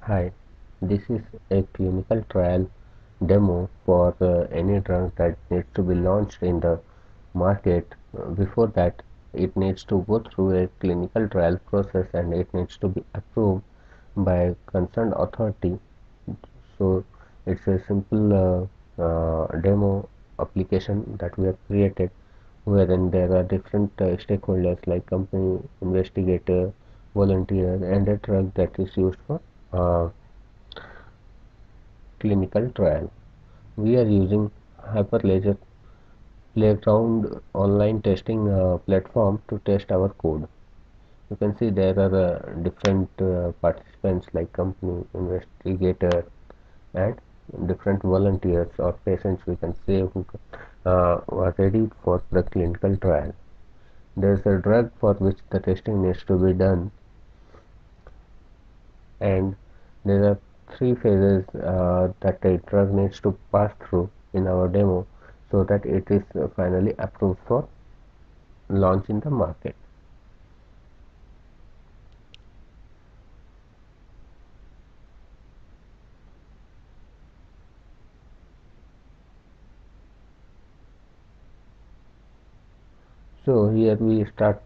Hi, this is a clinical trial demo for any drug that needs to be launched in the market. Before that, it needs to go through a clinical trial process and it needs to be approved by concerned authority. So it's a simple demo application that we have created, wherein there are different stakeholders like company, investigator, volunteer, and a drug that is used for uh, clinical trial. We are using Hyperledger Playground online testing platform to test our code. You can see there are different participants like company, investigator, and different volunteers or patients we can say who are ready for the clinical trial. There is a drug for which the testing needs to be done, and there are three phases that a drug needs to pass through in our demo so that it is finally approved for launch in the market. So here we start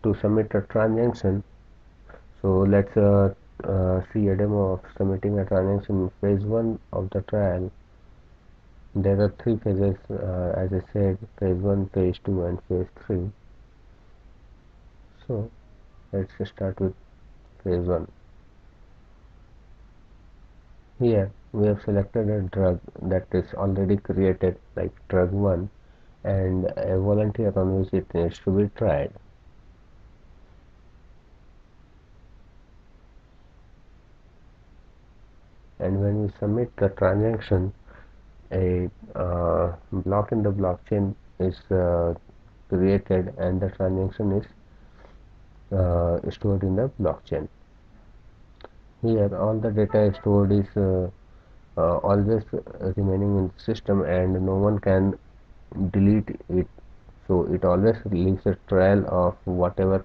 to submit a transaction. So let's see a demo of submitting a transaction in phase 1 of the trial. There are three phases, as I said, phase 1, phase 2, and phase 3. So let's start with phase 1. Here we have selected a drug that is already created, like drug 1, and a volunteer on which it needs to be tried. And when we submit the transaction, a block in the blockchain is created and the transaction is stored in the blockchain. Here all the data stored is always remaining in the system and no one can delete it, so it always leaves a trail of whatever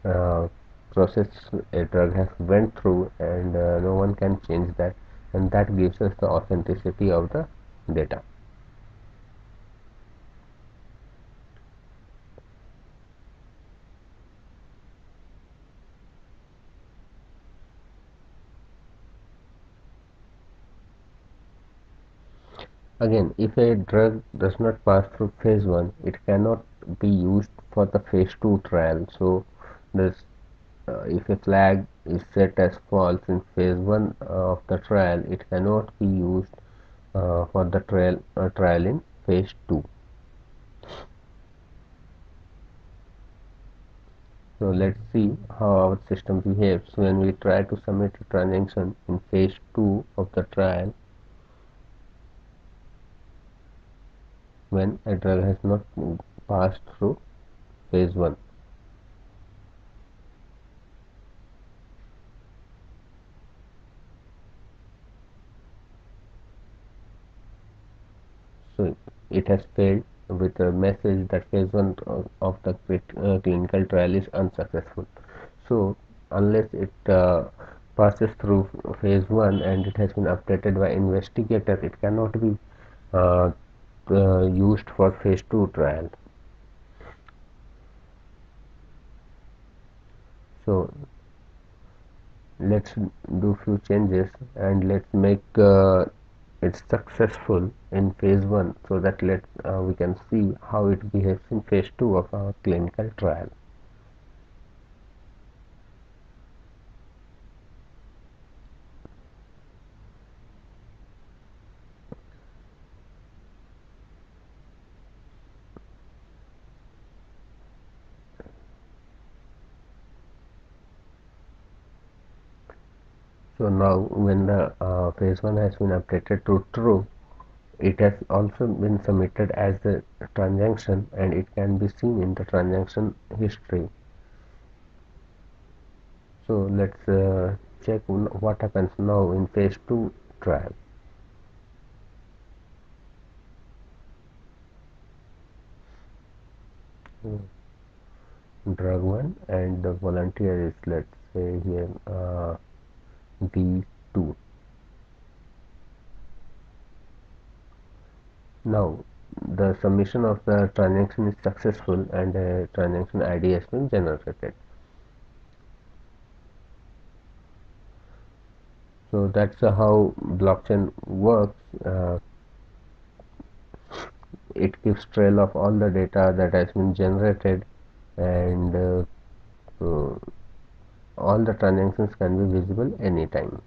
uh, process a drug has went through, and no one can change that, and that gives us the authenticity of the data. Again, if a drug does not pass through phase 1, it cannot be used for the phase 2 trial. So this if a flag is set as false in phase 1 of the trial, it cannot be used for the trial in phase 2. So let's see how our system behaves when we try to submit a transaction in phase 2 of the trial when a drug has not passed through phase 1. So it has failed with a message that phase 1 of the clinical trial is unsuccessful. So unless it passes through phase 1 and it has been updated by investigator, it cannot be uh, used for phase 2 trial. So let's do few changes and let's make it successful in phase 1 so that we can see how it behaves in phase 2 of our clinical trial. So now when the phase 1 has been updated to true, it has also been submitted as a transaction and it can be seen in the transaction history. So let's check what happens now in phase 2 trial. Drug 1 and the volunteer is, let's say here, B 2. Now, the submission of the transaction is successful and a transaction ID has been generated. So that's how blockchain works. It keeps trail of all the data that has been generated, and uh, all the transactions can be visible anytime.